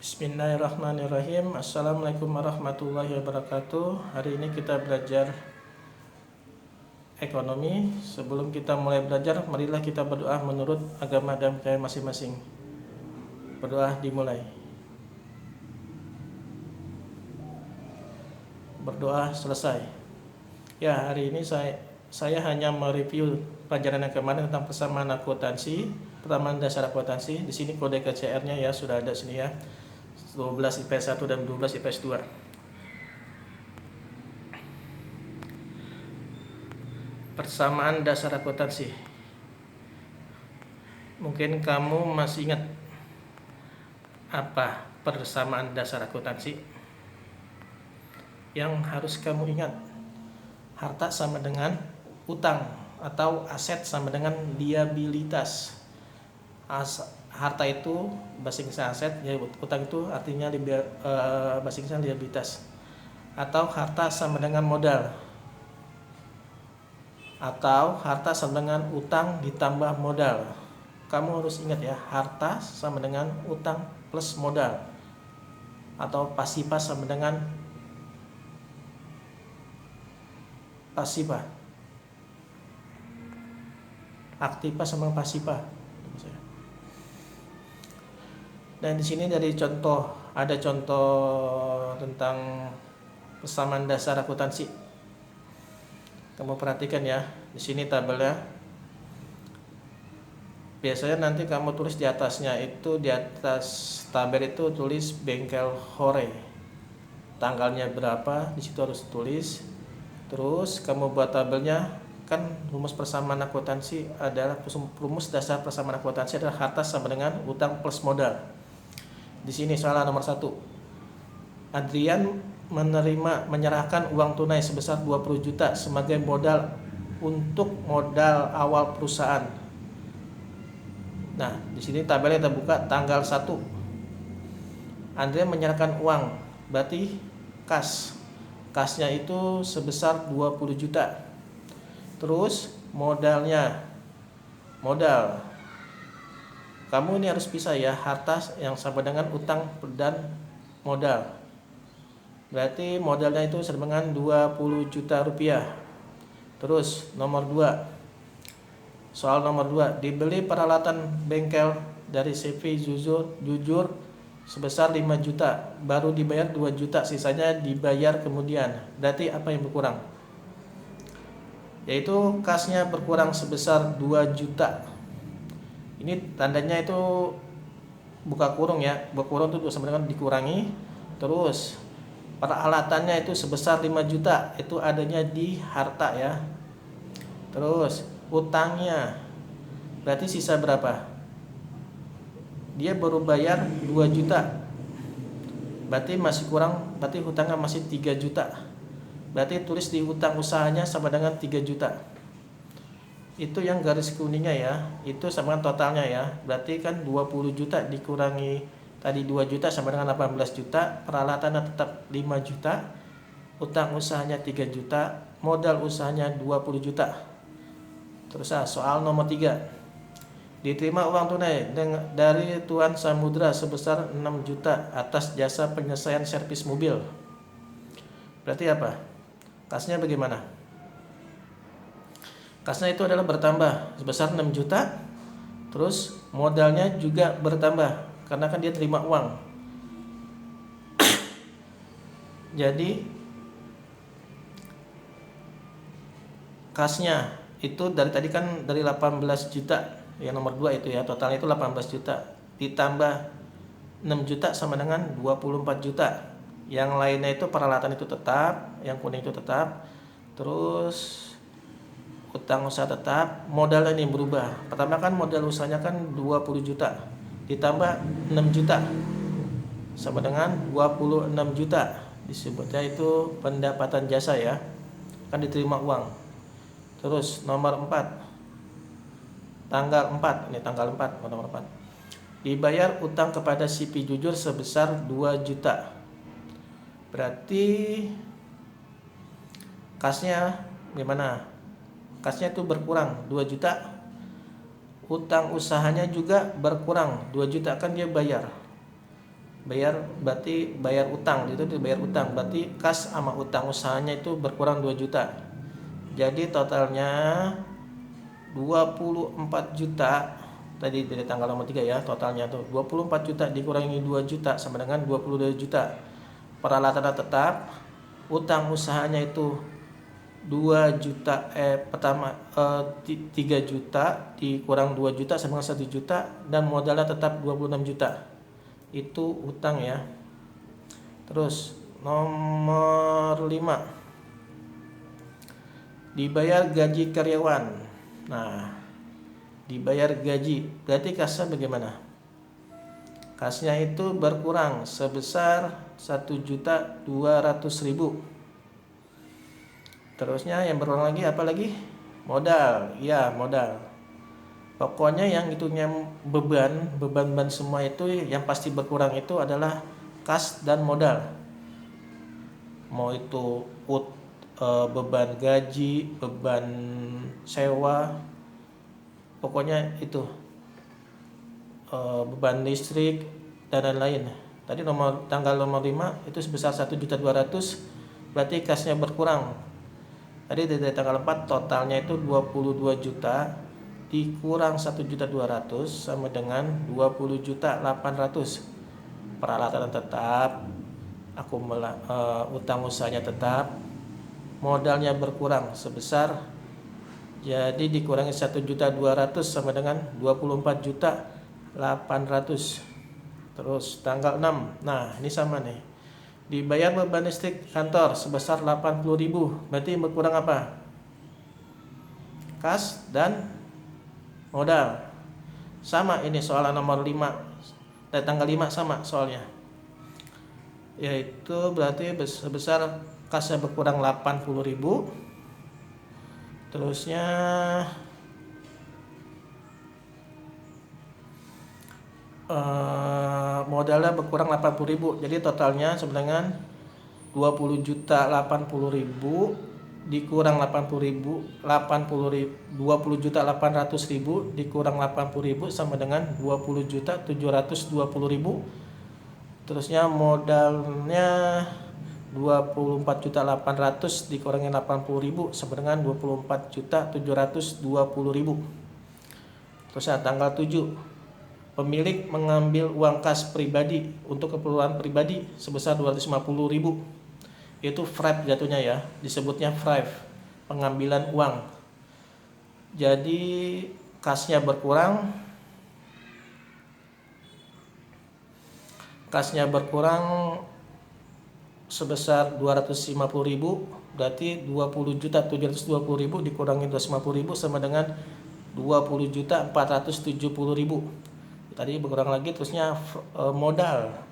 Bismillahirrahmanirrahim. Assalamualaikum warahmatullahi wabarakatuh. Hari ini kita belajar ekonomi. Sebelum kita mulai belajar, marilah kita berdoa menurut agama dan budaya masing-masing. Berdoa dimulai. Berdoa selesai. Ya, hari ini saya hanya mereview pelajaran yang kemarin tentang persamaan akuntansi, persamaan dasar akuntansi. Di sini kode KCR-nya ya sudah ada sini ya. 12 IPS 1 dan 12 IPS 2. Persamaan dasar akuntansi. Mungkin kamu masih ingat apa persamaan dasar akuntansi? Yang harus kamu ingat, harta sama dengan utang atau aset sama dengan liabilitas. Harta itu bahasa Inggris aset, ya, utang itu artinya bahasa Inggrisnya liabilitas. Atau harta sama dengan modal, atau harta sama dengan utang ditambah modal. Kamu harus ingat ya, harta sama dengan utang plus modal, atau pasifa sama dengan pasifa, aktiva sama pasifa. Dan di sini ada contoh tentang persamaan dasar akuntansi. Kamu perhatikan ya, di sini tabelnya. Biasanya nanti kamu tulis di atasnya itu, di atas tabel itu tulis bengkel hore. Tanggalnya berapa, di situ harus tulis. Terus kamu buat tabelnya, kan rumus persamaan akuntansi adalah rumus dasar persamaan akuntansi adalah harta sama dengan utang plus modal. Di sini soal nomor 1. Adrian menyerahkan uang tunai sebesar 20 juta sebagai modal untuk modal awal perusahaan. Nah, di sini tabelnya kita buka tanggal 1. Adrian menyerahkan uang, berarti kas. Kasnya itu sebesar 20 juta. Terus modal. Kamu ini harus pisah ya, harta yang sama dengan utang dan modal. Berarti modalnya itu sama dengan 20 juta rupiah. Terus nomor 2. Soal nomor 2, dibeli peralatan bengkel dari CV jujur sebesar 5 juta, baru dibayar 2 juta, sisanya dibayar kemudian. Berarti apa yang berkurang? Yaitu kasnya berkurang sebesar 2 juta. Ini tandanya itu buka kurung ya, berkurang itu sama dengan dikurangi. Terus peralatannya itu sebesar 5 juta, itu adanya di harta ya. Terus utangnya, berarti sisa berapa? Dia baru bayar 2 juta, berarti masih kurang, berarti hutangnya masih 3 juta. Berarti tulis di utang usahanya sama dengan 3 juta. Itu yang garis kuningnya ya, itu sama dengan totalnya ya. Berarti kan 20 juta dikurangi tadi 2 juta sama dengan 18 juta. Peralatannya tetap 5 juta, utang usahanya 3 juta, modal usahanya 20 juta. Terus soal nomor 3. Diterima uang tunai dari Tuan Samudra sebesar 6 juta atas jasa penyelesaian servis mobil. Berarti apa? Kasnya bagaimana? Kasnya itu adalah bertambah sebesar 6 juta. Terus modalnya juga bertambah karena kan dia terima uang. Jadi kasnya itu dari tadi kan dari 18 juta, yang nomor 2 itu ya, totalnya itu 18 juta ditambah 6 juta sama dengan 24 juta. Yang lainnya itu peralatan itu tetap, yang kuning itu tetap. Terus utang usaha tetap, modalnya ini berubah. Pertama kan modal usahanya kan 20 juta ditambah 6 juta sama dengan 26 juta. Disebutnya itu pendapatan jasa ya, kan diterima uang. Terus nomor 4, tanggal 4, ini tanggal 4, nomor 4. Dibayar utang kepada CV jujur sebesar 2 juta. Berarti kasnya gimana? Kasnya itu berkurang 2 juta. Utang usahanya juga berkurang 2 juta, kan dia bayar. berarti bayar utang, itu dibayar utang, berarti kas sama utang usahanya itu berkurang 2 juta. Jadi totalnya 24 juta tadi dari tanggal nomor 3 ya, totalnya tuh 24 juta dikurangi 2 juta sama dengan 22 juta. Peralatan tetap, utang usahanya itu 2 juta pertama 3 juta dikurang 2 juta sama dengan 1 juta, dan modalnya tetap 26 juta. Itu utang ya. Terus nomor 5, dibayar gaji karyawan. Nah, dibayar gaji berarti kasnya bagaimana? Kasnya itu berkurang sebesar 1.200.000. Terusnya yang berkurang lagi apa lagi? Modal. Ya, modal. Pokoknya yang itunya beban semua itu yang pasti berkurang itu adalah kas dan modal. Mau itu beban gaji, beban sewa, pokoknya itu beban listrik dan lain-lain. Tadi tanggal nomor 5 itu sebesar 1.200.000, berarti kasnya berkurang. Tadi dari tanggal 4 totalnya itu 22 juta dikurang 1.200.000 sama dengan 20.800.000. Peralatan tetap, utang usahanya tetap, modalnya berkurang sebesar, jadi dikurangi 1.200.000 sama dengan 24.800.000. Terus tanggal 6, nah ini sama nih, dibayar beban listrik kantor sebesar 80.000, berarti berkurang apa? Kas dan modal. Sama ini soal nomor 5 dari tanggal 5 sama soalnya, yaitu berarti sebesar kasnya berkurang 80.000, terusnya modalnya berkurang 80.000, jadi totalnya sebenarnya 20.080.000 dikurang 80.000, 20.800.000 dikurang 80.000 sama dengan 20.720.000. Terusnya modalnya 24.800.000 dikurangi 80.000 sama dengan 24.720.000. Terusnya tanggal 7, pemilik mengambil uang kas pribadi untuk keperluan pribadi sebesar 250.000. Itu fraud jatuhnya ya, disebutnya fraud, pengambilan uang. Jadi kasnya berkurang sebesar 250.000, berarti 20.720.000 dikurangi 250.000 sama dengan 20.470.000. Tadi berkurang lagi. Terusnya modal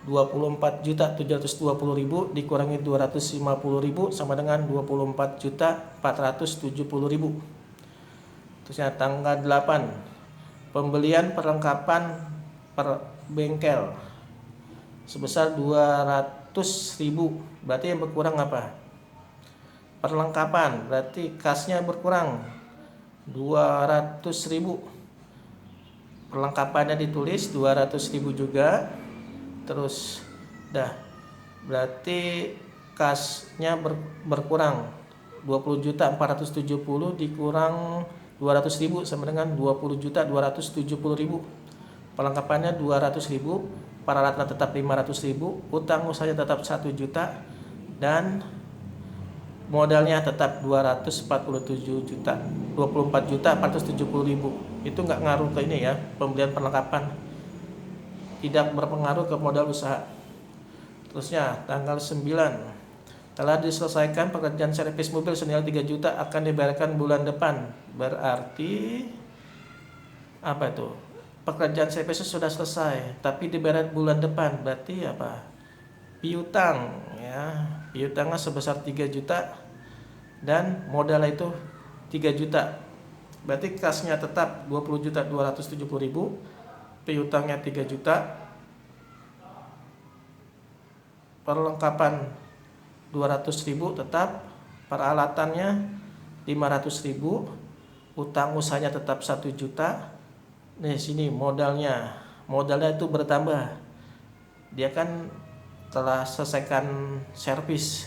24.720.000 dikurangi 250.000 sama dengan 24.470.000. Terusnya tanggal 8, pembelian perlengkapan per bengkel sebesar 200.000, berarti yang berkurang apa? Perlengkapan, berarti kasnya berkurang 200.000. Perlengkapannya ditulis 200.000 juga. Terus berarti kasnya berkurang 20.470 dikurang 200.000 sama dengan 20.270.000. Perlengkapannya 200.000, peralatan tetap 500.000, utang usahanya tetap 1 juta, dan modalnya tetap 247 juta, 24.470.000. Itu nggak ngaruh ke ini ya, pembelian perlengkapan tidak berpengaruh ke modal usaha. Terusnya tanggal 9, telah diselesaikan pekerjaan servis mobil senilai 3 juta akan dibayarkan bulan depan. Berarti apa itu? Pekerjaan servisnya sudah selesai tapi dibayar bulan depan, berarti apa? Piutang ya. Piutangnya sebesar 3 juta dan modal itu 3 juta. Berarti kasnya tetap 20.270.000, piutangnya 3 juta, perlengkapan 200.000 tetap, peralatannya 500.000, utang usahanya tetap 1 juta. Nih sini modalnya itu bertambah dia kan telah selesaikan servis,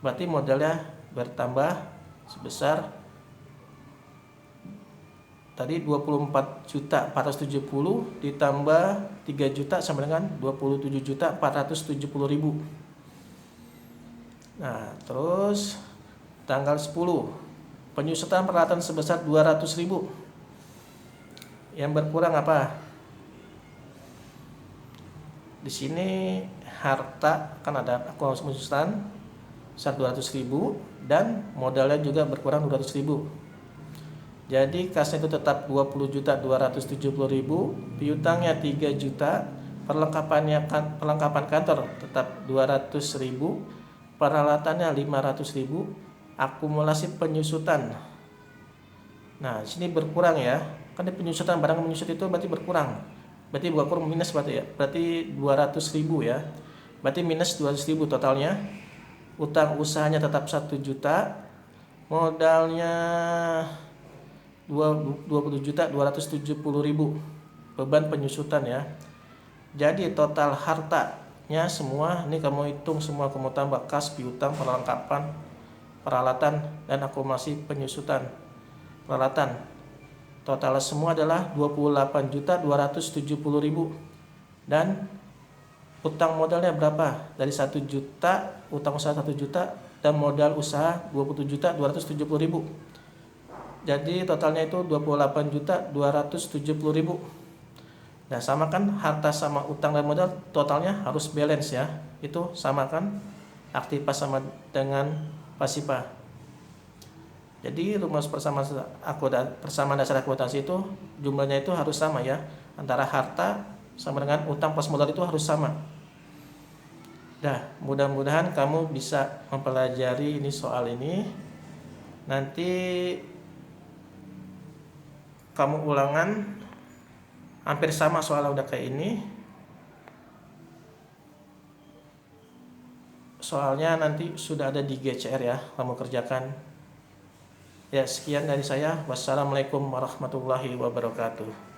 berarti modalnya bertambah sebesar tadi 24.470 ditambah 3 juta sama dengan 27.470.000. Nah, terus tanggal 10 penyusutan peralatan sebesar 200.000. Yang berkurang apa? Di sini harta kan ada aku penyusutan sebesar 200.000 dan modalnya juga berkurang 200.000. Jadi kasnya itu tetap 20.270.000, piutangnya 3 juta, perlengkapan kantor tetap 200.000, peralatannya 500.000, akumulasi penyusutan. Nah, sini berkurang ya. Kan di penyusutan barang menyusut itu berarti berkurang. Berarti bukan kurang minus berarti ya. Berarti 200.000 ya. Berarti minus 200.000 totalnya. Utang usahanya tetap 1 juta. Modalnya 20.270.000. Beban penyusutan ya. Jadi total hartanya semua ini kamu hitung semua, kamu tambah kas, piutang, peralatan dan akumulasi penyusutan peralatan. Total semua adalah 28.270.000. Dan utang modalnya berapa? Dari 1 juta, utang usaha 1 juta dan modal usaha 27.270.000. Jadi totalnya itu 28.270.000. Nah, sama kan harta sama utang dan modal totalnya harus balance ya. Itu sama kan aktiva sama dengan pasifa. Jadi rumus persamaan dasar akuntansi itu jumlahnya itu harus sama ya. Antara harta sama dengan utang plus modal itu harus sama. Nah, mudah-mudahan kamu bisa mempelajari ini soal ini. Nanti kamu ulangan hampir sama soalnya udah kayak ini. Soalnya nanti sudah ada di GCR ya, kamu kerjakan. Ya, sekian dari saya. Wassalamualaikum warahmatullahi wabarakatuh.